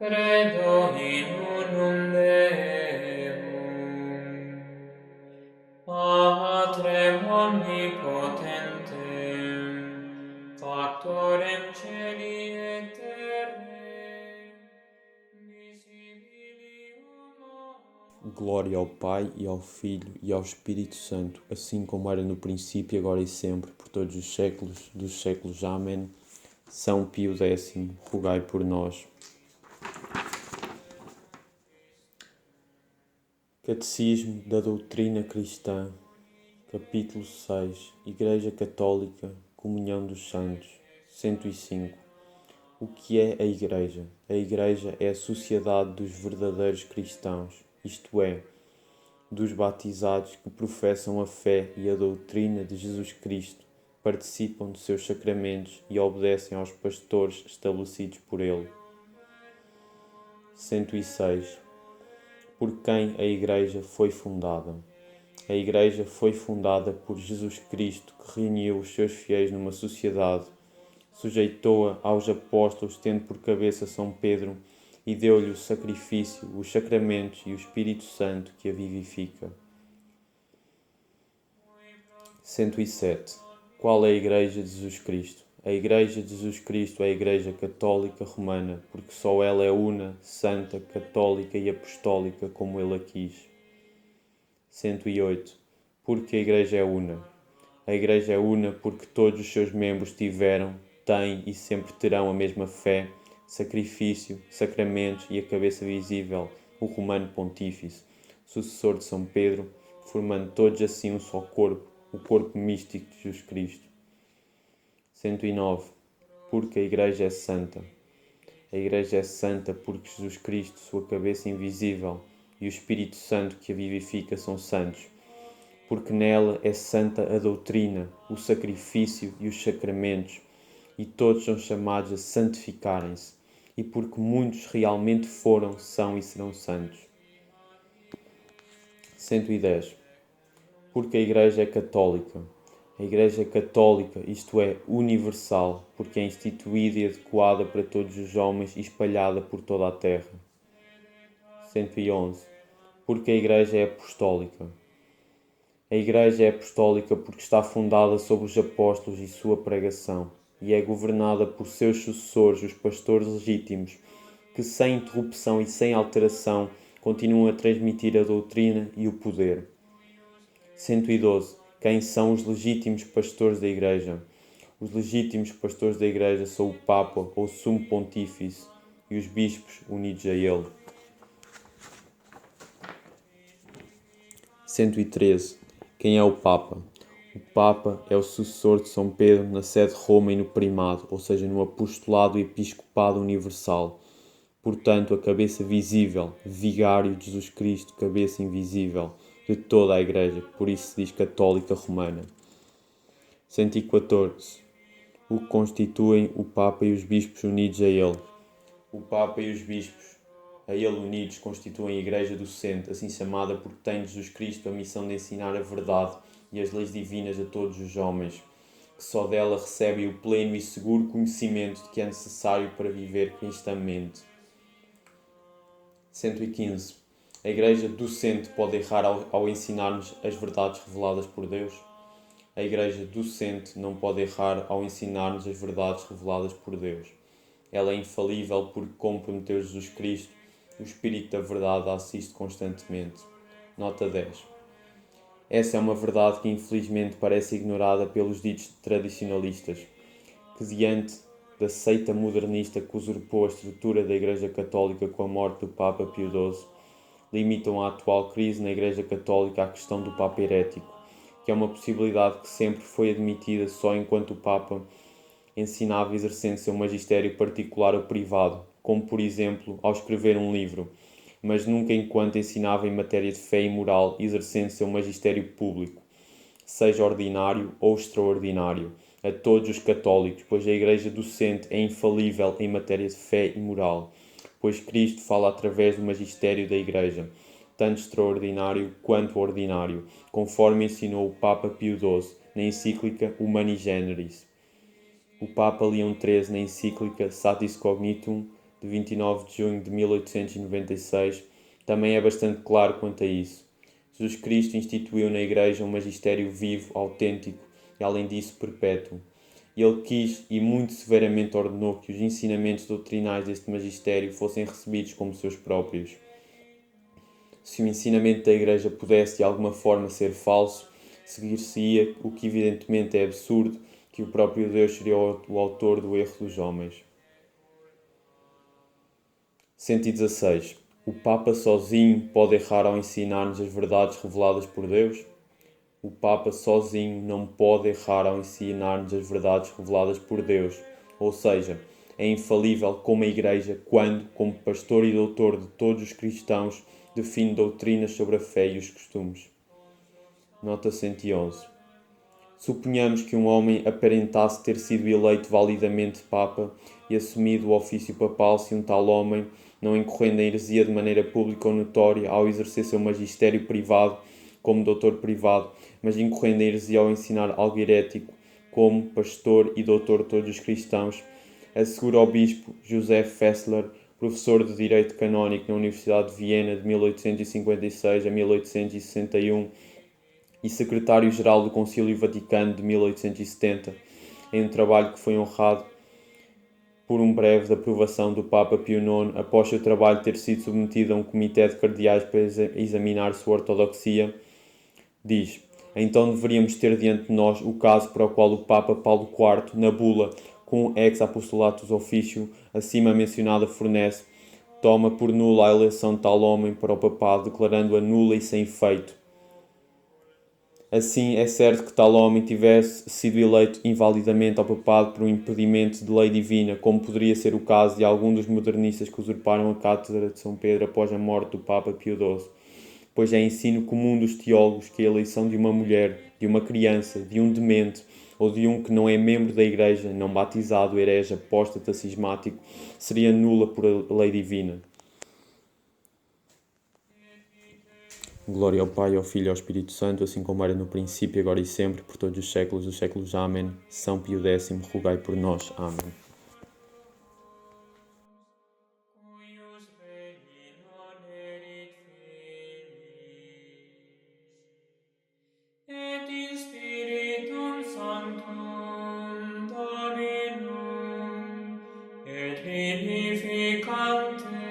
Credo in unum Deum, Patrem omnipotentem, Factorem celi et terrae, visibilium Glória ao Pai, e ao Filho, e ao Espírito Santo, assim como era no princípio, agora e sempre, por todos os séculos dos séculos. Amém. São Pio X, rogai por nós. Catecismo da Doutrina Cristã, capítulo 6, Igreja Católica, Comunhão dos Santos, 105. O que é a Igreja? A Igreja é a sociedade dos verdadeiros cristãos, isto é, dos batizados que professam a fé e a doutrina de Jesus Cristo, participam dos seus sacramentos e obedecem aos pastores estabelecidos por ele. 106. Por quem a Igreja foi fundada? A Igreja foi fundada por Jesus Cristo, que reuniu os seus fiéis numa sociedade, sujeitou-a aos apóstolos, tendo por cabeça São Pedro, e deu-lhe o sacrifício, os sacramentos e o Espírito Santo que a vivifica. 107. Qual é a Igreja de Jesus Cristo? A Igreja de Jesus Cristo é a Igreja Católica Romana, porque só ela é una, santa, católica e apostólica, como ele a quis. 108. Porque a Igreja é una? A Igreja é una porque todos os seus membros tiveram, têm e sempre terão a mesma fé, sacrifício, sacramentos e a cabeça visível, o Romano Pontífice, sucessor de São Pedro, formando todos assim um só corpo, o corpo místico de Jesus Cristo. 109. Porque a Igreja é santa. A Igreja é santa porque Jesus Cristo, sua cabeça invisível, e o Espírito Santo que a vivifica são santos. Porque nela é santa a doutrina, o sacrifício e os sacramentos, e todos são chamados a santificarem-se, e porque muitos realmente foram, são e serão santos. 110. Porque a Igreja é católica. A Igreja é católica, isto é, universal, porque é instituída e adequada para todos os homens e espalhada por toda a terra. 111. Porque a Igreja é apostólica. A Igreja é apostólica porque está fundada sobre os apóstolos e sua pregação, e é governada por seus sucessores, os pastores legítimos, que sem interrupção e sem alteração continuam a transmitir a doutrina e o poder. 112. Quem são os legítimos pastores da Igreja? Os legítimos pastores da Igreja são o Papa ou Sumo Pontífice e os bispos unidos a ele. 113. Quem é o Papa? O Papa é o sucessor de São Pedro na sede de Roma e no primado, ou seja, no apostolado e episcopado universal. Portanto, a cabeça visível, vigário de Jesus Cristo, cabeça invisível de toda a Igreja, por isso se diz católica romana. 114. O que constituem o Papa e os bispos unidos a ele. O Papa e os bispos a ele unidos constituem a Igreja docente, assim chamada porque tem Jesus Cristo a missão de ensinar a verdade e as leis divinas a todos os homens, que só dela recebem o pleno e seguro conhecimento de que é necessário para viver cristamente. 115. A Igreja docente pode errar ao ensinar-nos as verdades reveladas por Deus? A Igreja docente não pode errar ao ensinar-nos as verdades reveladas por Deus. Ela é infalível porque, como prometeu Jesus Cristo, o Espírito da Verdade a assiste constantemente. Nota 10. Essa é uma verdade que infelizmente parece ignorada pelos ditos tradicionalistas, que diante da seita modernista que usurpou a estrutura da Igreja Católica com a morte do Papa Pio XII, limitam a atual crise na Igreja Católica à questão do Papa herético, que é uma possibilidade que sempre foi admitida só enquanto o Papa ensinava exercendo seu magistério particular ou privado, como por exemplo ao escrever um livro, mas nunca enquanto ensinava em matéria de fé e moral exercendo seu magistério público, seja ordinário ou extraordinário, a todos os católicos, pois a Igreja docente é infalível em matéria de fé e moral, pois Cristo fala através do magistério da Igreja, tanto extraordinário quanto ordinário, conforme ensinou o Papa Pio XII na encíclica Humani Generis. O Papa Leão XIII, na encíclica Satis Cognitum, de 29 de junho de 1896, também é bastante claro quanto a isso. Jesus Cristo instituiu na Igreja um magistério vivo, autêntico e, além disso, perpétuo. Ele quis e muito severamente ordenou que os ensinamentos doutrinais deste magistério fossem recebidos como seus próprios. Se o ensinamento da Igreja pudesse de alguma forma ser falso, seguir-se-ia o que evidentemente é absurdo, que o próprio Deus seria o autor do erro dos homens. 116. O Papa sozinho pode errar ao ensinar-nos as verdades reveladas por Deus? O Papa sozinho não pode errar ao ensinar-nos as verdades reveladas por Deus, ou seja, é infalível como a Igreja quando, como pastor e doutor de todos os cristãos, define doutrinas sobre a fé e os costumes. Nota 111. Suponhamos que um homem aparentasse ter sido eleito validamente Papa e assumido o ofício papal se um tal homem, não incorrendo em heresia de maneira pública ou notória ao exercer seu magistério privado como doutor privado, mas incorrendo em heresia ao ensinar algo herético como pastor e doutor de todos os cristãos, assegura o bispo Joseph Fessler, professor de Direito Canónico na Universidade de Viena de 1856 a 1861 e secretário-geral do Concílio Vaticano de 1870, em um trabalho que foi honrado por um breve de aprovação do Papa Pio IX após seu trabalho ter sido submetido a um comitê de cardeais para examinar sua ortodoxia, diz: então deveríamos ter diante de nós o caso para o qual o Papa Paulo IV, na bula cum ex apostolatus officio acima mencionada fornece, toma por nula a eleição de tal homem para o papado, declarando-a nula e sem efeito. Assim, é certo que tal homem tivesse sido eleito invalidamente ao papado por um impedimento de lei divina, como poderia ser o caso de algum dos modernistas que usurparam a cátedra de São Pedro após a morte do Papa Pio XII. Pois é ensino comum dos teólogos que a eleição de uma mulher, de uma criança, de um demente ou de um que não é membro da Igreja, não batizado, herege, apóstata, cismático, seria nula por lei divina. Glória ao Pai, ao Filho e ao Espírito Santo, assim como era no princípio, agora e sempre, por todos os séculos dos séculos. Amém. São Pio X, rogai por nós. Amém. Cuius veni non erit Filii, et in Spiritum Sanctum Dominum, et vivificante